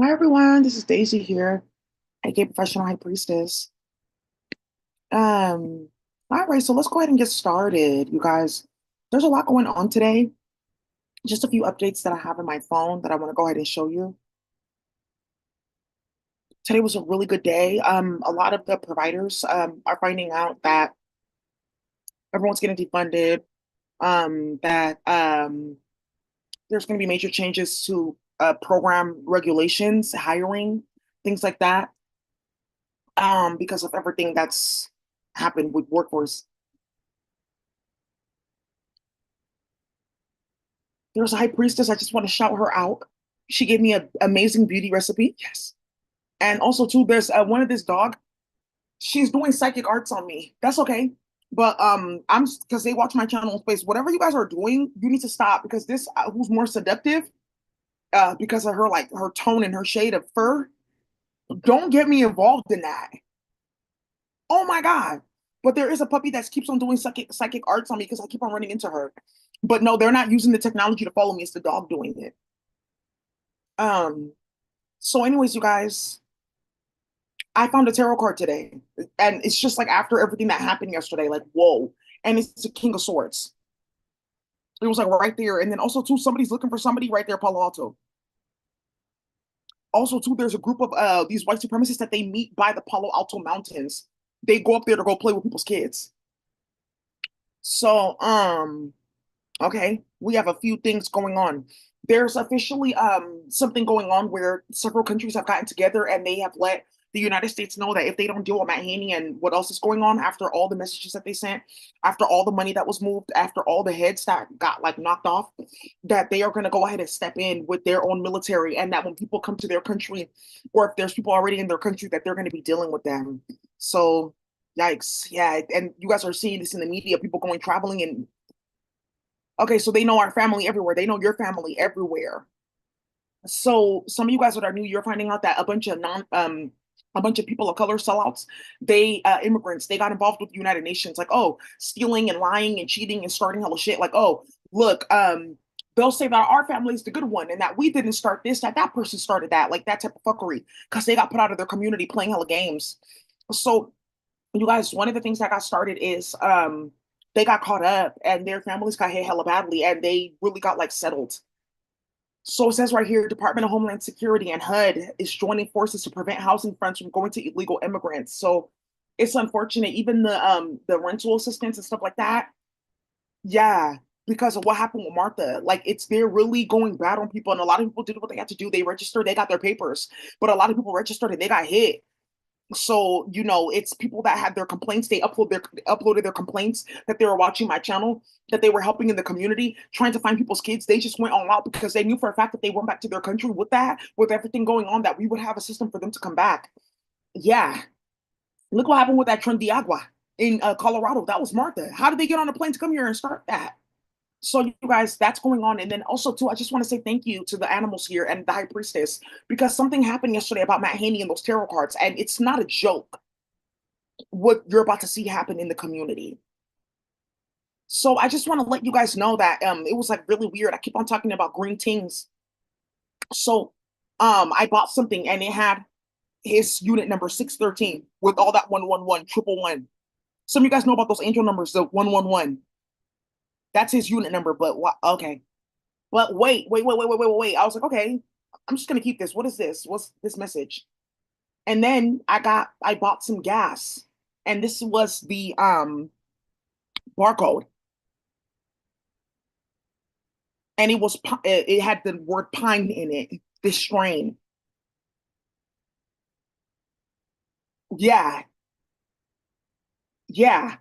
Hi everyone, this is Daisy here, aka Professional High Priestess. Um, all right, so let's go ahead and get started, you guys. There's a lot going on today. Just a few updates that I have in my phone that I want to go ahead and show you. Today was a really good day. A lot of the providers are finding out that everyone's getting defunded, that there's going to be major changes to program regulations, hiring, things like that, because of everything that's happened with workforce. There's a high priestess. I just want to shout her out. She gave me an amazing beauty recipe. Yes. And also, too, there's one of this dog. She's doing psychic arts on me. That's okay. But I'm because they watch my channel in space. Whatever you guys are doing, you need to stop because this who's more seductive, because of her like her tone and her shade of fur. Don't get me involved in that. Oh my God. But there is a puppy that keeps on doing psychic arts on me because I keep on running into her. But no, they're not using the technology to follow me. It's the dog doing it. Um, So, anyways, you guys, I found a tarot card today, and it's just like after everything that happened yesterday, like whoa, and it's the King of Swords. It was like right there, and then also too, somebody's looking for somebody right there, Palo Alto. Also too, there's a group of these white supremacists that they meet by the Palo Alto Mountains. They go up there to go play with people's kids. So, okay, we have a few things going on. There's officially something going on where several countries have gotten together and they have let the United States know that if they don't deal with Matt Haney and what else is going on after all the messages that they sent, after all the money that was moved, after all the heads that got like knocked off, that they are going to go ahead and step in with their own military, and that when people come to their country, or if there's people already in their country, that they're going to be dealing with them. So, yikes, yeah, and you guys are seeing this in the media, people going traveling and okay, so they know our family everywhere. They know your family everywhere. So some of you guys that are new, you're finding out that a bunch of people of color sellouts, they immigrants, they got involved with the United Nations, like, oh, stealing and lying and cheating and starting hella shit. Like, oh, look, they'll say that our family is the good one and that we didn't start this, that that person started that, like that type of fuckery, because they got put out of their community playing hella games. So you guys, one of the things that got started is they got caught up and their families got hit hella badly and they really got like settled. So it says right here, Department of Homeland Security and HUD is joining forces to prevent housing funds from going to illegal immigrants. So it's unfortunate. Even the rental assistance and stuff like that. Yeah, because of what happened with Martha. Like it's they're really going bad on people. And a lot of people did what they had to do. They registered, they got their papers, but a lot of people registered and they got hit. So it's people that had their complaints, they uploaded their complaints that they were watching my channel, that they were helping in the community trying to find people's kids. They just went all out because they knew for a fact that they went back to their country with that, with everything going on, that we would have a system for them to come back. Yeah, look what happened with that Trindiagua in Colorado. That was Martha. How did they get on a plane to come here and start that? So you guys, that's going on. And then also too, I just want to say thank you to the animals here and the high priestess, because something happened yesterday about Matt Haney and those tarot cards, and it's not a joke what you're about to see happen in the community. So I just want to let you guys know that it was like really weird. I keep on talking about green things. So I bought something and it had his unit number 613 with all that 111 triple one. Some of you guys know about those angel numbers, the 111. That's his unit number, but what okay. But wait. I was like, okay, I'm just gonna keep this. What is this? What's this message? And then I bought some gas, and this was the barcode, and it had the word pine in it. This strain, yeah, yeah,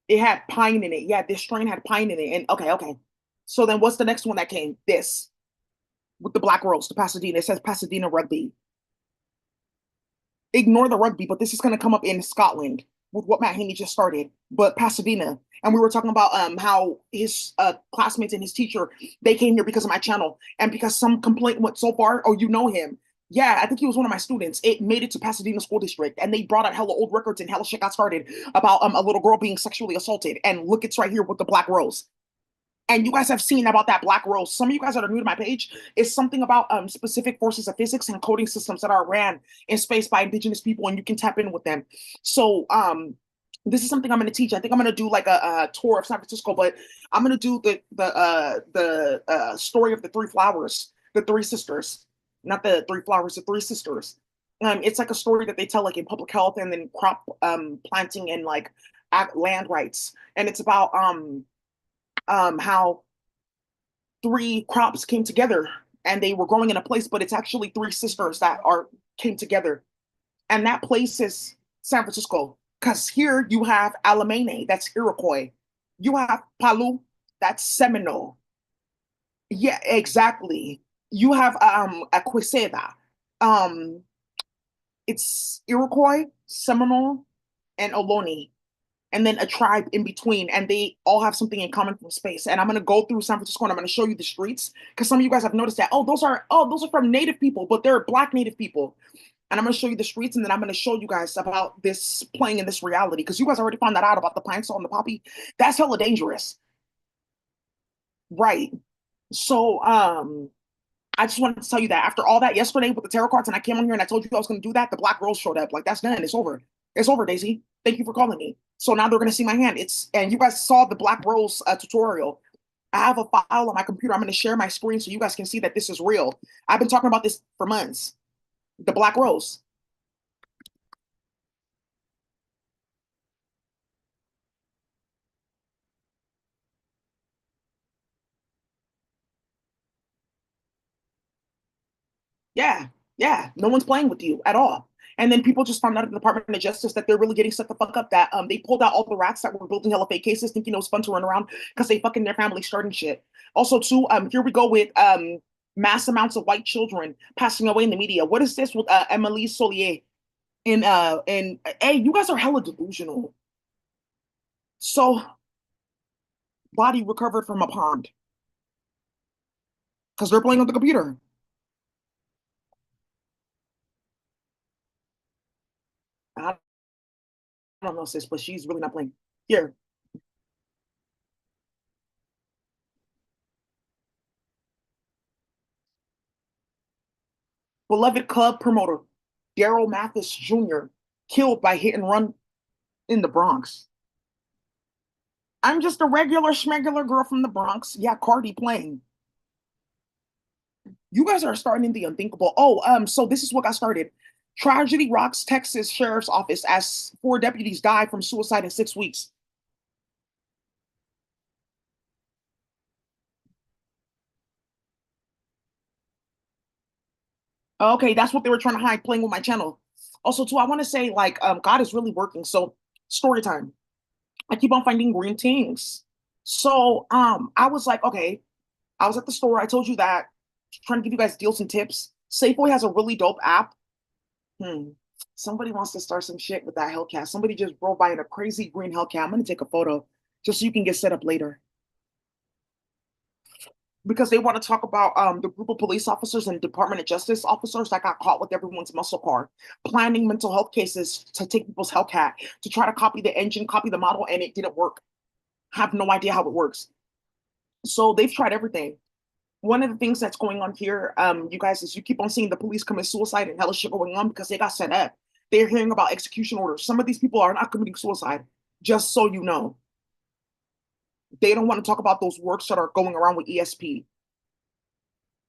it had pine in it. Yeah, this strain had pine in it. And okay. So then, what's the next one that came? This with the black rose, the Pasadena. It says Pasadena Rugby. Ignore the rugby, but this is going to come up in Scotland with what Matt Haney just started. But Pasadena, and we were talking about how his classmates and his teacher, they came here because of my channel, and because some complaint went so far. Oh, you know him? Yeah, I think he was one of my students. It made it to Pasadena School District, and they brought out hella old records, and hella shit got started about a little girl being sexually assaulted. And look, it's right here with the black rose. And you guys have seen about that black rose. Some of you guys that are new to my page, is something about specific forces of physics and coding systems that are ran in space by indigenous people, and you can tap in with them. So this is something I'm going to teach. I think I'm going to do like a tour of San Francisco, but I'm going to do the story of the three flowers, the three sisters, not the three flowers, the three sisters. It's like a story that they tell like in public health and then crop planting and like land rights, and it's about how three crops came together and they were growing in a place, but it's actually three sisters that are came together. And that place is San Francisco. Because here you have Alamane, that's Iroquois. You have Palu, that's Seminole. Yeah, exactly. You have Aquiseda. Um, it's Iroquois, Seminole, and Ohlone, and then a tribe in between, and they all have something in common from space. And I'm gonna go through San Francisco and I'm gonna show you the streets because some of you guys have noticed that those are from Native people, but they're Black Native people. And I'm gonna show you the streets, and then I'm gonna show you guys about this playing in this reality because you guys already found that out about the pine saw and the poppy. That's hella dangerous, right? So I just wanted to tell you that after all that yesterday with the tarot cards, and I came on here and I told you I was going to do that, the black rose showed up. Like, that's done. It's over. It's over, Daisy. Thank you for calling me. So now they're going to see my hand. And you guys saw the black rose tutorial. I have a file on my computer. I'm going to share my screen so you guys can see that this is real. I've been talking about this for months. The black rose. Yeah, yeah. No one's playing with you at all. And then people just found out at the Department of Justice that they're really getting set the fuck up. That they pulled out all the rats that were building hella fake cases, thinking it was fun to run around because they fucking their family starting shit. Also, too, here we go with mass amounts of white children passing away in the media. What is this with Emily Solier? And hey, you guys are hella delusional. So body recovered from a pond because they're playing on the computer. I don't know, sis, but she's really not playing. Here, beloved club promoter Daryl Mathis Jr. killed by hit and run in the Bronx. I'm just a regular schmegular girl from the Bronx. Yeah, Cardi playing. You guys are starting the unthinkable. Oh, so this is what got started. Tragedy rocks Texas Sheriff's Office as four deputies die from suicide in 6 weeks. Okay, that's what they were trying to hide playing with my channel. Also, too, I want to say like God is really working. So story time. I keep on finding green things. So I was like, okay, I was at the store. I told you that trying to give you guys deals and tips. Safeway has a really dope app. Hmm. Somebody wants to start some shit with that Hellcat. Somebody just drove by in a crazy green Hellcat. I'm gonna take a photo just so you can get set up later because they want to talk about the group of police officers and Department of Justice officers that got caught with everyone's muscle car, planning mental health cases to take people's Hellcat to try to copy the engine, copy the model, and it didn't work. Have no idea how it works. So they've tried everything. One of the things that's going on here, you guys, is you keep on seeing the police commit suicide and hella shit going on because they got set up. They're hearing about execution orders. Some of these people are not committing suicide, just so you know. They don't want to talk about those works that are going around with ESP.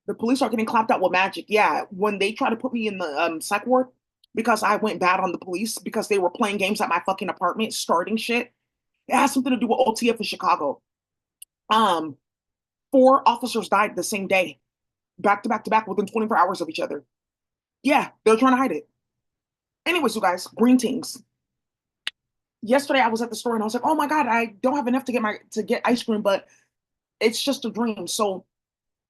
The police are getting clapped out with magic. Yeah, when they try to put me in the psych ward because I went bad on the police because they were playing games at my fucking apartment, starting shit. It has something to do with OTF in Chicago. Um, Four officers died the same day, back to back to back, within 24 hours of each other. Yeah, they're trying to hide it. Anyways, you guys, greetings. Yesterday I was at the store and I was like, oh my God, I don't have enough to get ice cream, but it's just a dream. So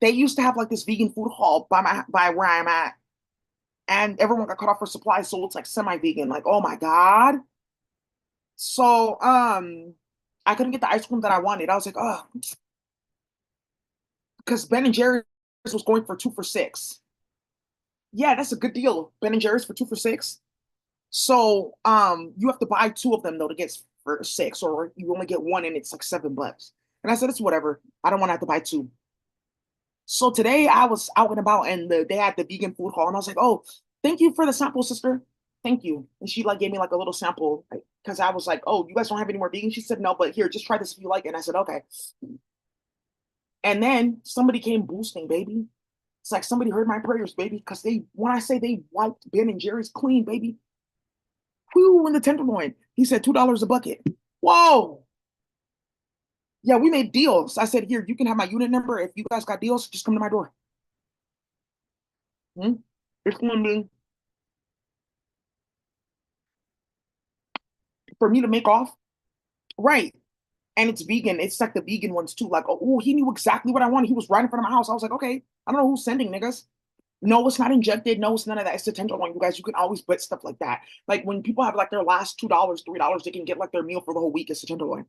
they used to have like this vegan food hall by where I'm at, and everyone got cut off for supplies, so it's like semi-vegan. Like, oh my God. So I couldn't get the ice cream that I wanted. I was like, oh, because Ben and Jerry's was going for 2 for $6. Yeah, that's a good deal. Ben and Jerry's for 2 for $6. So you have to buy two of them though to get for 6, or you only get one and it's like $7. And And I said, it's whatever. I don't want to have to buy two. So today I was out and about and they had the vegan food hall and I was like, oh, thank you for the sample, sister. Thank you. And she like gave me like a little sample because I was like, oh, you guys don't have any more vegan? She said, no, but here, just try this if you like it. And I said, okay. And then somebody came boosting, baby. It's like somebody heard my prayers, baby, because when I say they wiped Ben and Jerry's clean, baby, who in the tenderloin? He said $2 a bucket. Whoa. Yeah, we made deals. I said, here, you can have my unit number. If you guys got deals, just come to my door. Hmm? It's going to be for me to make off. Right. And it's vegan. It's like the vegan ones too. Like, oh, he knew exactly what I wanted. He was right in front of my house. I was like, okay, I don't know who's sending niggas. No, it's not injected. No, it's none of that. It's the tenderloin. You guys, you can always put stuff like that. Like when people have like their last $2, $3, they can get like their meal for the whole week. It's the tenderloin.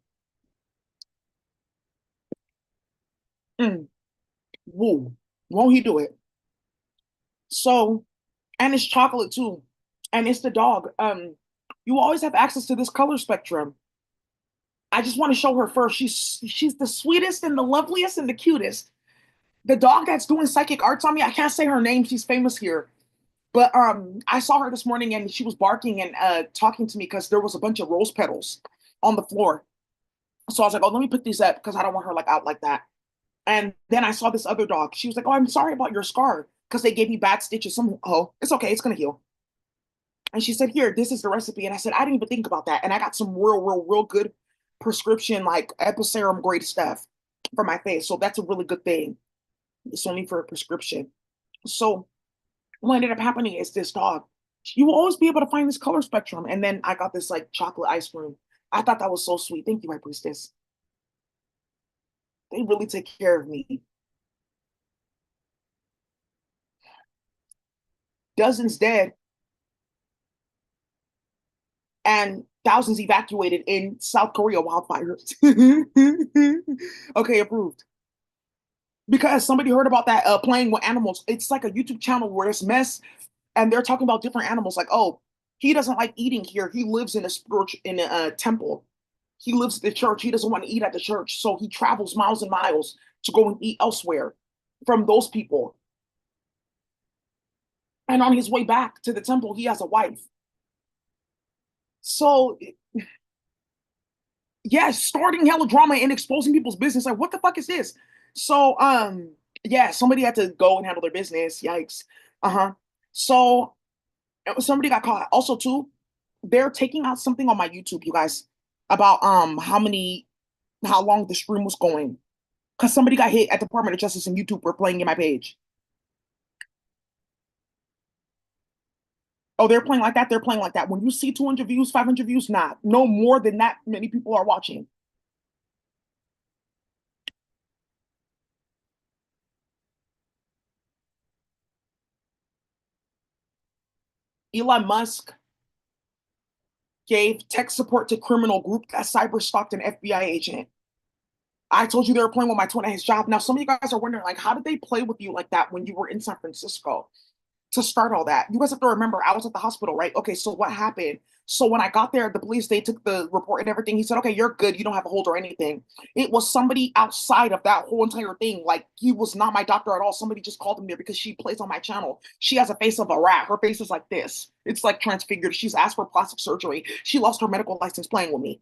Mm, woo. Won't he do it? So, and it's chocolate too. And it's the dog. You always have access to this color spectrum. I just want to show her first. She's the sweetest and the loveliest and the cutest. The dog that's doing psychic arts on me, I can't say her name. She's famous here. But I saw her this morning and she was barking and talking to me because there was a bunch of rose petals on the floor. So I was like, oh, let me pick these up because I don't want her like out like that. And then I saw this other dog. She was like, oh, I'm sorry about your scar because they gave me bad stitches. Oh, it's okay. It's gonna heal. And she said, here, this is the recipe. And I said, I didn't even think about that. And I got some real good prescription, like Episerum grade stuff for my face. So that's a really good thing. It's only for a prescription. So what ended up happening is this dog, you will always be able to find this color spectrum. And then I got this like chocolate ice cream. I thought that was so sweet. Thank you, my priestess. They really take care of me. Dozens dead and thousands evacuated in South Korea wildfires. Okay, approved. Because somebody heard about that playing with animals. It's like a YouTube channel where it's mess and they're talking about different animals. Like, oh, he doesn't like eating here. He lives in a spiritual in a temple. He lives at the church. He doesn't want to eat at the church, so he travels miles and miles to go and eat elsewhere from those people. And on his way back to the temple, he has a wife. So yeah, starting hella drama and exposing people's business. Like, what the fuck is this? So, yeah, somebody had to go and handle their business. Yikes. Uh-huh. So somebody got caught. Also, too, they're taking out something on my YouTube, you guys, about how long the stream was going. Because somebody got hit at Department of Justice and YouTube for playing in my page. Oh, they're playing like that. They're playing like that. When you see 200 views, 500 views, not no more than that many people are watching. Elon Musk gave tech support to criminal group that cyber stalked an FBI agent. I told you they were playing with my twin at his job. Now, some of you guys are wondering, like, how did they play with you like that when you were in San Francisco to start all that? You guys have to remember, I was at the hospital, right? Okay, so what happened? So when I got there, the police, they took the report and everything. He said, okay, you're good. You don't have a hold or anything. It was somebody outside of that whole entire thing. Like, he was not my doctor at all. Somebody just called him there because she plays on my channel. She has a face of a rat. Her face is like this. It's like transfigured. She's asked for plastic surgery. She lost her medical license playing with me.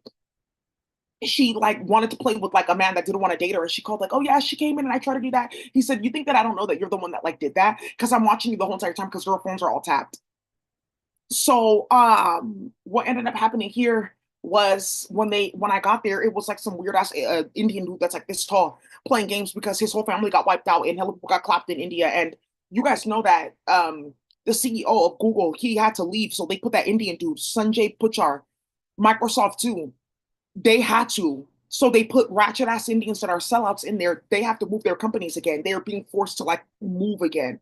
She like wanted to play with like a man that didn't want to date her and she called like, oh yeah, she came in and I tried to do that. He said, you think that I don't know that you're the one that like did that because I'm watching you the whole entire time because your phones are all tapped. So what ended up happening here was when I got there, it was like some weird ass Indian dude that's like this tall playing games because his whole family got wiped out and hella people got clapped in India. And you guys know that the CEO of Google, he had to leave, so they put that Indian dude Sanjay Puchar. Microsoft too, they had to. So they put ratchet ass Indians that are sellouts in there. They have to move their companies again. They're being forced to like move again.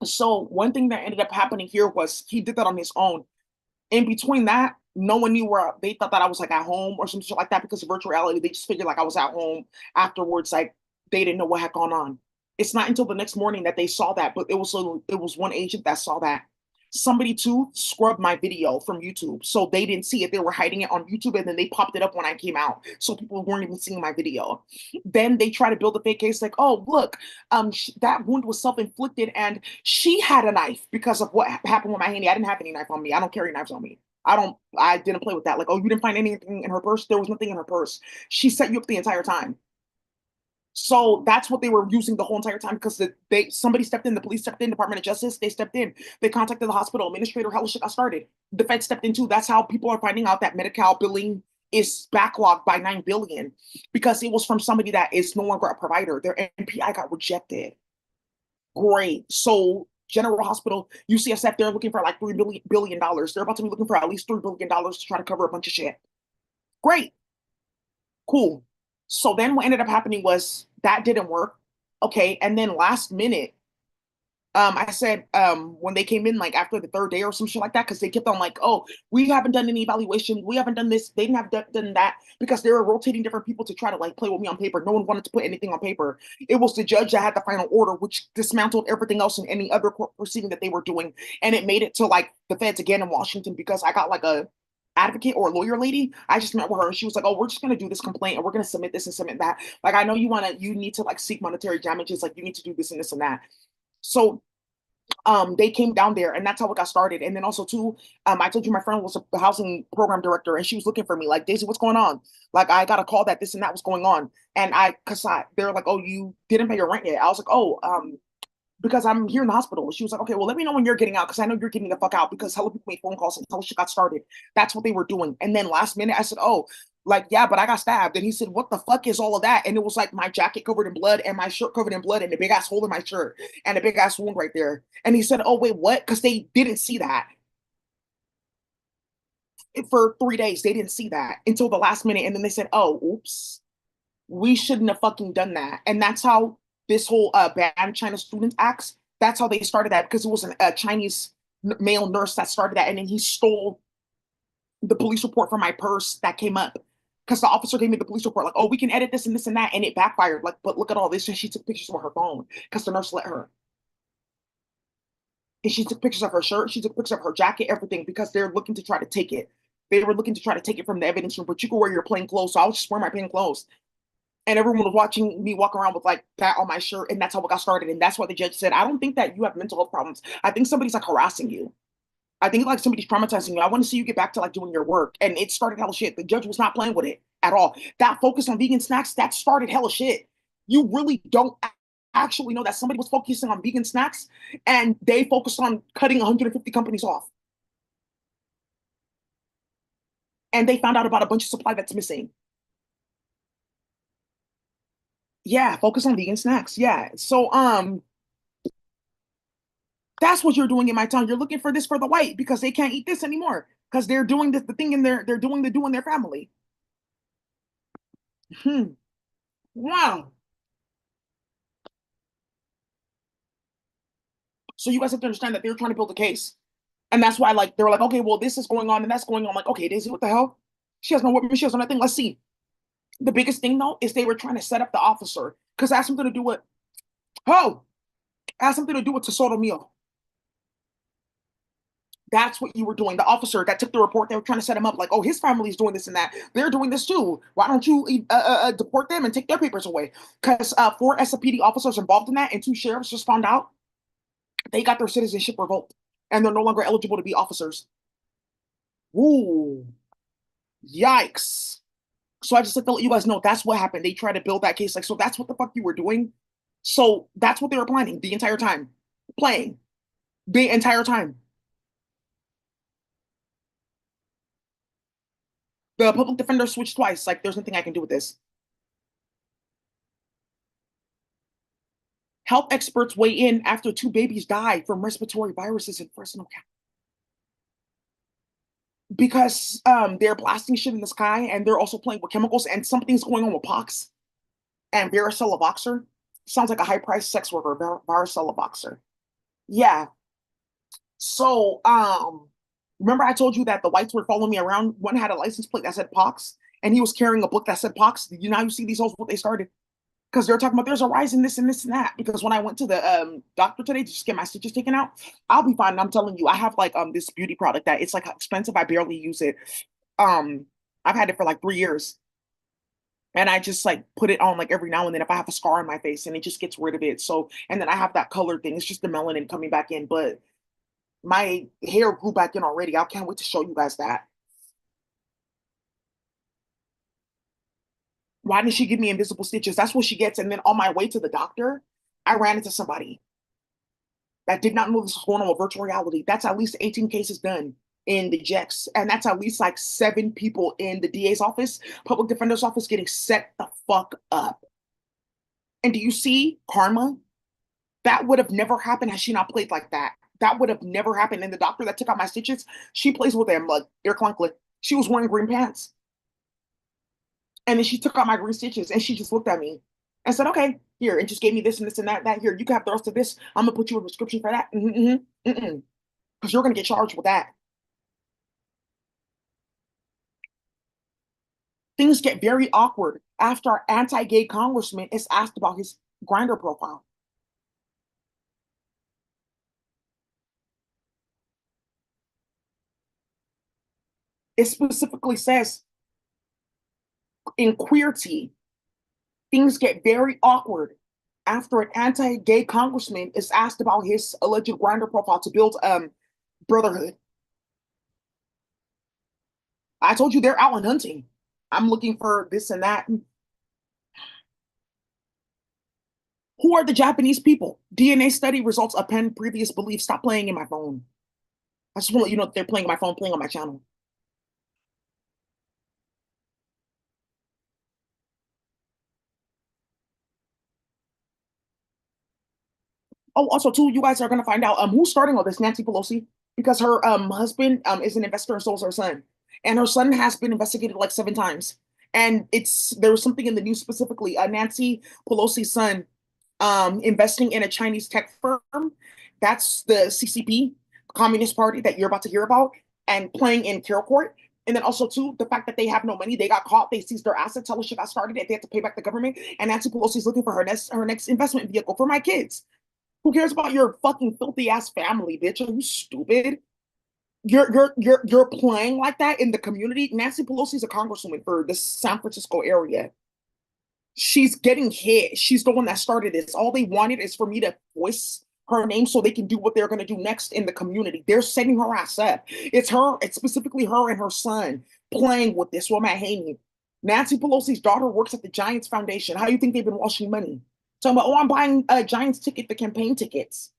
So one thing that ended up happening here was he did that on his own. In between that, no one knew where they thought that I was like at home or some shit like that because of virtual reality. They just figured like I was at home afterwards. Like they didn't know what had gone on. It's not until the next morning that they saw that, but it was one agent that saw that. Somebody too scrubbed my video from YouTube, so they didn't see it. They were hiding it on YouTube, and then they popped it up when I came out, so people weren't even seeing my video. Then they try to build a fake case, like, "Oh, look, that wound was self-inflicted, and she had a knife because of what happened with my handy. I didn't have any knife on me. I don't carry knives on me. I don't. I didn't play with that. Like, oh, you didn't find anything in her purse? There was nothing in her purse. She set you up the entire time." So that's what they were using the whole entire time because they somebody stepped in, the police stepped in, Department of Justice, they stepped in, they contacted the hospital administrator, hell shit got started. The Fed stepped in too. That's how people are finding out that Medi-Cal billing is backlogged by 9 billion because it was from somebody that is no longer a provider. Their NPI got rejected. Great. So General Hospital, UCSF, they're looking for like $3 billion. They're about to be looking for at least $3 billion to try to cover a bunch of shit. Great. Cool. So then what ended up happening was that didn't work. Okay. And then last minute, I said, when they came in, like after the third day or some shit like that, because they kept on like, oh, we haven't done any evaluation. We haven't done this. They didn't have done that because they were rotating different people to try to like play with me on paper. No one wanted to put anything on paper. It was the judge that had the final order, which dismantled everything else in any other court proceeding that they were doing. And it made it to like the feds again in Washington because I got like a advocate or a lawyer lady. I just met with her and she was like, "Oh, we're just gonna do this complaint and we're gonna submit this and submit that. Like, I know you need to like seek monetary damages, like you need to do this and this and that." So they came down there and that's how it got started. And then also too, I told you my friend was a housing program director and she was looking for me, like, "Daisy, what's going on?" Like, I got a call that this and that was going on. And they're like, "Oh, you didn't pay your rent yet." I was like, "Oh, because I'm here in the hospital." She was like, "Okay, well, let me know when you're getting out because I know you're getting the fuck out because hella people made phone calls and hella shit got started." That's what they were doing. And then last minute, I said, "Oh, like, yeah, but I got stabbed." And he said, "What the fuck is all of that?" And it was like my jacket covered in blood and my shirt covered in blood and a big ass hole in my shirt and a big ass wound right there. And he said, "Oh, wait, what?" Because they didn't see that for 3 days. They didn't see that until the last minute. And then they said, "Oh, oops, we shouldn't have fucking done that." And that's how this whole ban China student acts. That's how they started that because it was a Chinese male nurse that started that, and then he stole the police report from my purse that came up because the officer gave me the police report, like, "Oh, we can edit this and this and that," and it backfired. Like, but look at all this, and she took pictures with her phone because the nurse let her. And she took pictures of her shirt, she took pictures of her jacket, everything because they're looking to try to take it. They were looking to try to take it from the evidence room, but you could wear your plain clothes. So I was just wearing my plain clothes and everyone was watching me walk around with like that on my shirt, and that's how it got started. And that's why the judge said, "I don't think that you have mental health problems. I think somebody's like harassing you. I think like somebody's traumatizing you. I want to see you get back to like doing your work." And it started hella shit. The judge was not playing with it at all. That focus on vegan snacks, that started hella shit. You really don't actually know that somebody was focusing on vegan snacks and they focused on cutting 150 companies off. And they found out about a bunch of supply that's missing. Yeah, focus on vegan snacks. Yeah. So that's what you're doing in my town. You're looking for this for the white because they can't eat this anymore because they're doing this the thing in their they're doing the do in their family. Hmm. Wow. So you guys have to understand that they're trying to build a case. And that's why like they were like, "Okay, well, this is going on and that's going on." I'm like, "Okay, Daisy, what the hell?" She has no weapon, she has no nothing. Let's see. The biggest thing though is they were trying to set up the officer because asked something to do with oh, asked something to do with Tesoro Meal. That's what you were doing. The officer that took the report, they were trying to set him up like, "Oh, his family's doing this and that. They're doing this too. Why don't you deport them and take their papers away?" Because four SFPD officers involved in that and two sheriffs just found out they got their citizenship revoked and they're no longer eligible to be officers. Ooh, yikes. So I just like to let you guys know that's what happened. They tried to build that case. Like, so that's what the fuck you were doing. So that's what they were planning the entire time. Playing the entire time. The public defender switched twice. Like, there's nothing I can do with this. Health experts weigh in after two babies die from respiratory viruses in Fresno County because they're blasting shit in the sky and they're also playing with chemicals and something's going on with pox and varicella voxer. Sounds like a high priced sex worker, varicella voxer. Yeah. So remember I told you that the whites were following me around. One had a license plate that said pox and he was carrying a book that said pox. You see these hoes what they started. because they're talking about there's a rise in this and this and that. Because when I went to the doctor today to just get my stitches taken out, I'll be fine. I'm telling you, I have like this beauty product that it's like expensive. I barely use it. Um, I've had it for like 3 years. And I just like put it on like every now and then if I have a scar on my face and it just gets rid of it. So, and then I have that color thing. It's just the melanin coming back in, but my hair grew back in already. I can't wait to show you guys that. Why didn't she give me invisible stitches? That's what she gets. And then on my way to the doctor, I ran into somebody that did not know this was going on with virtual reality. That's at least 18 cases done in the JEX. And that's at least like 7 people in the DA's office, public defender's office getting set the fuck up. And do you see karma? That would have never happened had she not played like that. That would have never happened. And the doctor that took out my stitches, she plays with them like Air Clunklet. She was wearing green pants. And then she took out my green stitches and she just looked at me and said, okay, here, and just gave me this and this and that, that here. You can have the rest of this. I'm gonna put you a prescription for that. Because you're gonna get charged with that. Things get very awkward after our anti-gay congressman is asked about his Grindr profile. It specifically says in queerty, things get very awkward after an anti-gay congressman is asked about his alleged Grindr profile to build brotherhood. I told you they're out and hunting. I'm looking for this and that. Who are the Japanese people? DNA study results append previous beliefs. Stop playing in my phone. I just want to let you know that they're playing on my phone, playing on my channel. Oh, also too, you guys are gonna find out who's starting all this, Nancy Pelosi, because her husband is an investor and so is her son. And her son has been investigated like 7 times. And it's there was something in the news specifically, Nancy Pelosi's son investing in a Chinese tech firm. That's the CCP, Communist Party that you're about to hear about, and playing in Carol Court. And then also too, the fact that they have no money, they got caught, they seized their assets, how shit got started, and they have to pay back the government. And Nancy Pelosi's looking for her next investment vehicle for my kids. Who cares about your fucking filthy ass family, bitch? Are you stupid? You're playing like that in the community. Nancy Pelosi's a congresswoman for the San Francisco area. She's getting hit. She's the one that started this. All they wanted is for me to voice her name so they can do what they're gonna do next in the community. They're setting her ass up. It's her, it's specifically her and her son playing with this woman, Haney. Nancy Pelosi's daughter works at the Giants Foundation. How do you think they've been washing money? Talking about, oh, I'm buying a Giants ticket, the campaign tickets.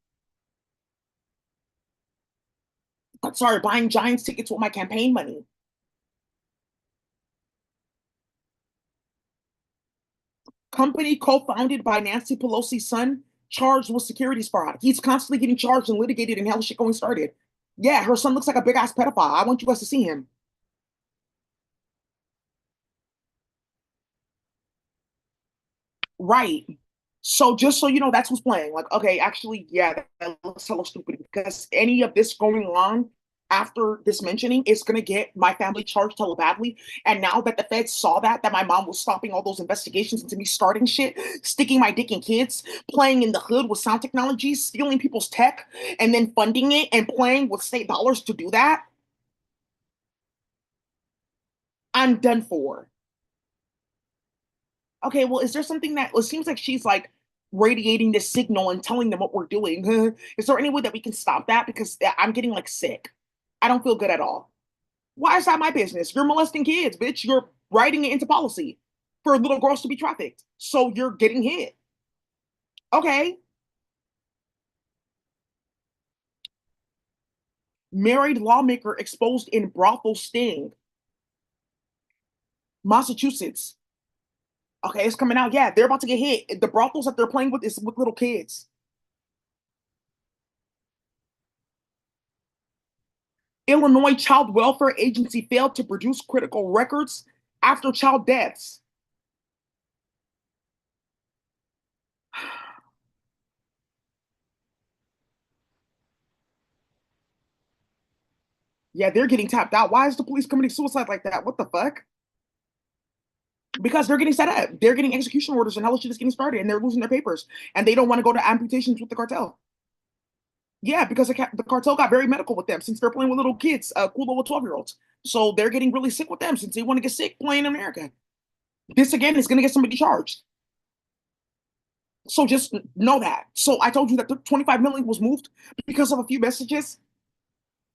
Sorry, buying Giants tickets with my campaign money. Company co-founded by Nancy Pelosi's son, charged with securities fraud. He's constantly getting charged and litigated and hell shit going started. Yeah, her son looks like a big ass pedophile. I want you guys to see him. Right. So just so you know, that's who's playing. Like, okay, actually, yeah, that looks hella stupid because any of this going on after this mentioning is gonna get my family charged hella badly. And now that the feds saw that my mom was stopping all those investigations into me starting shit, sticking my dick in kids, playing in the hood with sound technologies, stealing people's tech, and then funding it and playing with state dollars to do that, I'm done for. Okay, well, is there something that well, it seems like she's like radiating this signal and telling them what we're doing? Is there any way that we can stop that? Because I'm getting like sick. I don't feel good at all. Why is that my business? You're molesting kids, bitch. You're writing it into policy for little girls to be trafficked. So you're getting hit. Okay. Married lawmaker exposed in brothel sting, Massachusetts. Okay, it's coming out. Yeah, they're about to get hit. The brothels that they're playing with is with little kids. Illinois Child Welfare Agency failed to produce critical records after child deaths. Yeah, they're getting tapped out. Why is the police committing suicide like that? What the fuck? because they're getting set up. They're getting execution orders and hell shit is getting started and they're losing their papers and they don't want to go to amputations with the cartel. Yeah, because the cartel got very medical with them since they're playing with little kids, cool little 12-year-olds. So they're getting really sick with them since they want to get sick playing in America. This again is going to get somebody charged. So just know that. So I told you that the 25 million was moved because of a few messages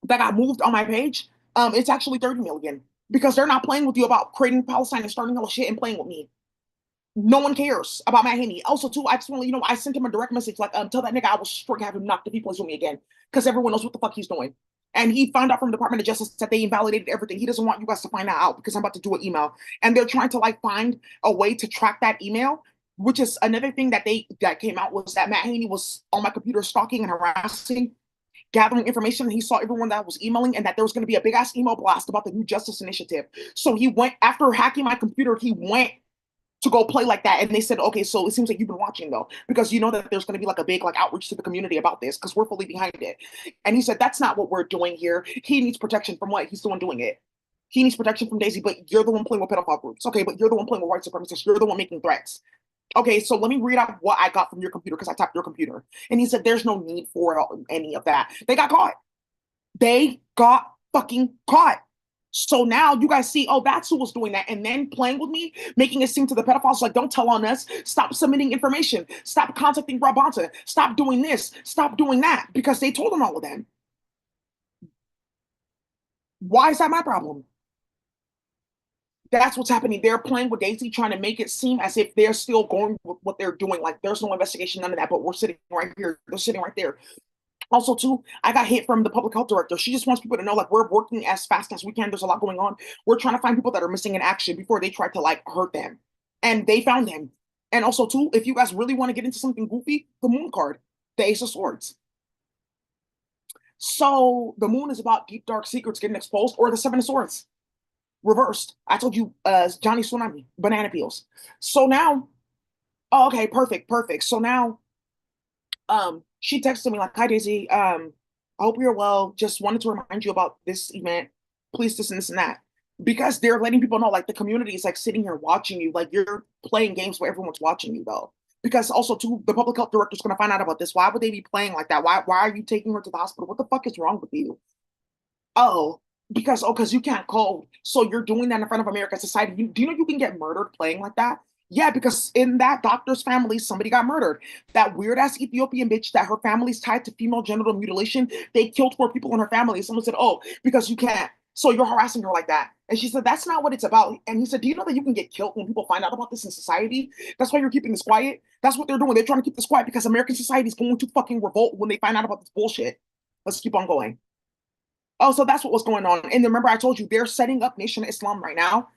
that got moved on my page. It's actually 30 million because they're not playing with you about creating Palestine and starting all the shit and playing with me. No one cares about Matt Haney. Also, too, I just want to, I sent him a direct message like, tell that nigga I will straight have him knock the people with me again because everyone knows what the fuck he's doing. And he found out from the Department of Justice that they invalidated everything. He doesn't want you guys to find that out because I'm about to do an email. And they're trying to like find a way to track that email, which is another thing that came out was that Matt Haney was on my computer stalking and harassing, gathering information. He saw everyone that was emailing and that there was going to be a big ass email blast about the new Justice Initiative. So he went after hacking my computer. He went to go play like that. And they said, okay, so it seems like you've been watching though, because you know that there's going to be like a big like outreach to the community about this because we're fully behind it. And he said, that's not what we're doing here. He needs protection from what? He's the one doing it. He needs protection from Daisy, but you're the one playing with pedophile groups. Okay, but you're the one playing with white supremacists. You're the one making threats. Okay, so let me read out what I got from your computer because I tapped your computer. And he said, there's no need for any of that. They got caught. They got fucking caught. So now you guys see, oh, that's who was doing that. And then playing with me, making it seem to the pedophiles like, don't tell on us. Stop submitting information. Stop contacting Brabanta. Stop doing this. Stop doing that. Because they told them all of them. Why is that my problem? That's what's happening. They're playing with Daisy, trying to make it seem as if they're still going with what they're doing. Like there's no investigation, none of that. But we're sitting right here. They're sitting right there. Also, too, I got hit from the public health director. She just wants people to know, like, we're working as fast as we can. There's a lot going on. We're trying to find people that are missing in action before they try to, like, hurt them. And they found him. And also, too, if you guys really want to get into something goofy, the moon card, the Ace of Swords. So the moon is about deep, dark secrets getting exposed, or the Seven of Swords reversed. I told you, Johnny Tsunami, banana peels. So now, oh, okay, perfect, perfect. So now, she texted me like, "Hi Daisy, I hope you're well. Just wanted to remind you about this event. Please this and this and that." Because they're letting people know, like the community is like sitting here watching you, like you're playing games where everyone's watching you though. Because also too, the public health director's gonna find out about this. Why would they be playing like that? Why are you taking her to the hospital? What the fuck is wrong with you? Oh, because you can't code. So you're doing that in front of American society. Do you know you can get murdered playing like that? Yeah, because in that doctor's family, somebody got murdered. That weird ass Ethiopian bitch that her family's tied to female genital mutilation, they killed 4 people in her family. Someone said, oh, because you can't. So you're harassing her like that. And she said, that's not what it's about. And he said, do you know that you can get killed when people find out about this in society? That's why you're keeping this quiet. That's what they're doing. They're trying to keep this quiet because American society is going to fucking revolt when they find out about this bullshit. Let's keep on going. Oh, so that's what was going on. And remember, I told you they're setting up Nation of Islam right now,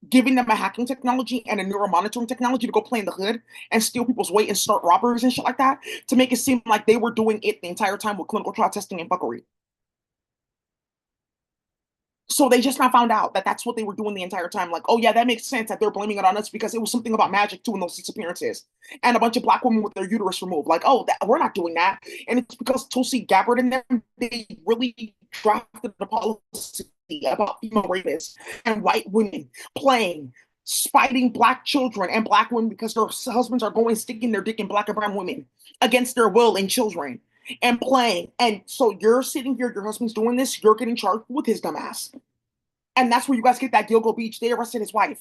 giving them a hacking technology and a neural monitoring technology to go play in the hood and steal people's weight and start robberies and shit like that to make it seem like they were doing it the entire time with clinical trial testing and fuckery. So they just now found out that that's what they were doing the entire time. Like, oh yeah, that makes sense that they're blaming it on us because it was something about magic too in those disappearances, and a bunch of black women with their uterus removed. Like, oh, we're not doing that, and it's because Tulsi Gabbard and them they really drafted the policy about female rapists and white women playing, spiting black children and black women because their husbands are going sticking their dick in black and brown women against their will and children and playing. And so you're sitting here, your husband's doing this, you're getting charged with his dumbass. And that's where you guys get that Gilgo Beach. They arrested his wife.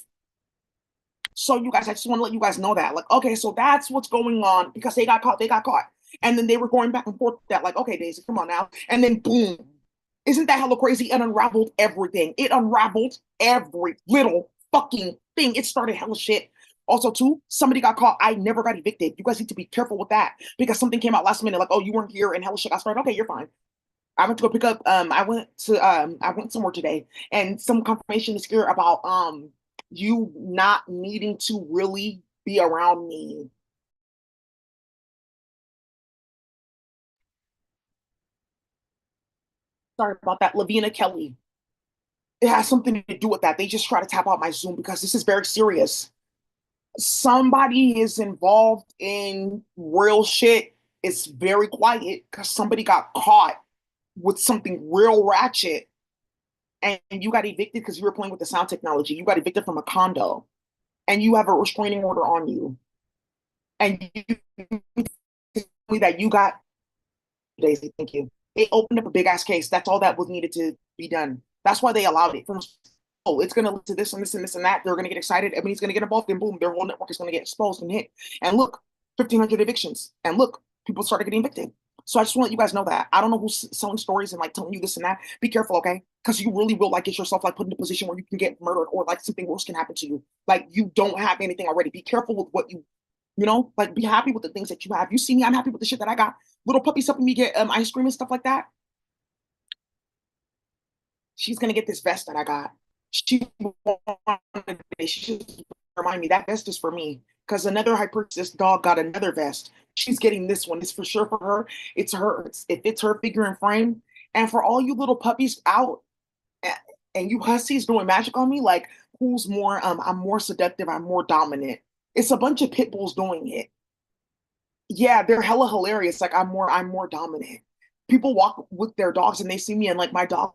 So you guys, I just want to let you guys know that. Like, okay, so that's what's going on because they got caught. They got caught. And then they were going back and forth with that, like, okay, Daisy, come on now. And then boom. Isn't that hella crazy? It unraveled everything. It unraveled every little fucking thing. It started hella shit. Also, too, somebody got caught. I never got evicted. You guys need to be careful with that because something came out last minute, like, oh, you weren't here and hella shit got started. Okay, you're fine. I went to go pick up I went somewhere today and some confirmation is here about you not needing to really be around me. Sorry about that, Lavina Kelly. It has something to do with that. They just try to tap out my Zoom because this is very serious. Somebody is involved in real shit. It's very quiet because somebody got caught with something real ratchet and you got evicted because you were playing with the sound technology. You got evicted from a condo. and you have a restraining order on you, and you tell me that you got Daisy, thank you. They opened up a big ass case. That's all that was needed to be done. That's why they allowed it. From oh, it's gonna lead to this and this and this and that. They're gonna get excited. Everybody's gonna get involved, and boom, their whole network is gonna get exposed and hit. And look, 1,500 evictions. And look, people started getting evicted. So I just want to let you guys know that. I don't know who's selling stories and like telling you this and that. Be careful, okay? Because you really will like get yourself like put in a position where you can get murdered or like something worse can happen to you. Like you don't have anything already. Be careful with what you know, like be happy with the things that you have. You see me, I'm happy with the shit that I got. Little puppies helping me get ice cream and stuff like that. She's gonna get this vest that I got. She wanted it. She just remind me that vest is for me because another hyperchis dog got another vest. She's getting this one. It's for sure for her. It's hers. It fits her figure and frame. And for all you little puppies out and you hussies doing magic on me, like who's more? I'm more seductive. I'm more dominant. It's a bunch of pit bulls doing it. Yeah, they're hella hilarious. Like I'm more dominant. People walk with their dogs and they see me and like my dog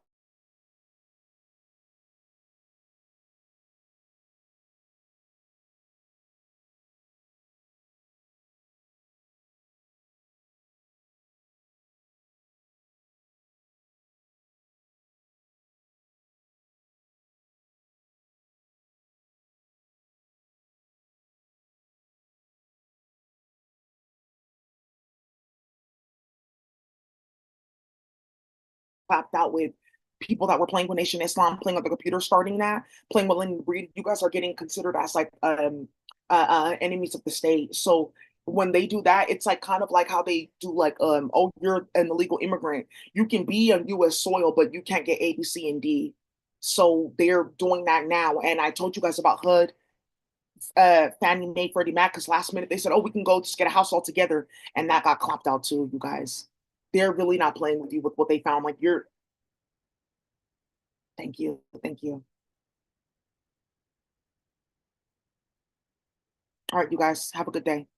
clapped out with people that were playing with Nation Islam, playing on the computer, starting that, playing with Lyndon Reed. You guys are getting considered as like enemies of the state. So when they do that, it's like kind of like how they do like oh you're an illegal immigrant. You can be on U.S. soil, but you can't get A, B, C, and D. So they're doing that now. And I told you guys about HUD, Fannie Mae, Freddie Mac, because last minute they said, oh, we can go just get a house all together. And that got clapped out too, you guys. They're really not playing with you with what they found. Like you're thank you. Thank you. All right, you guys, have a good day.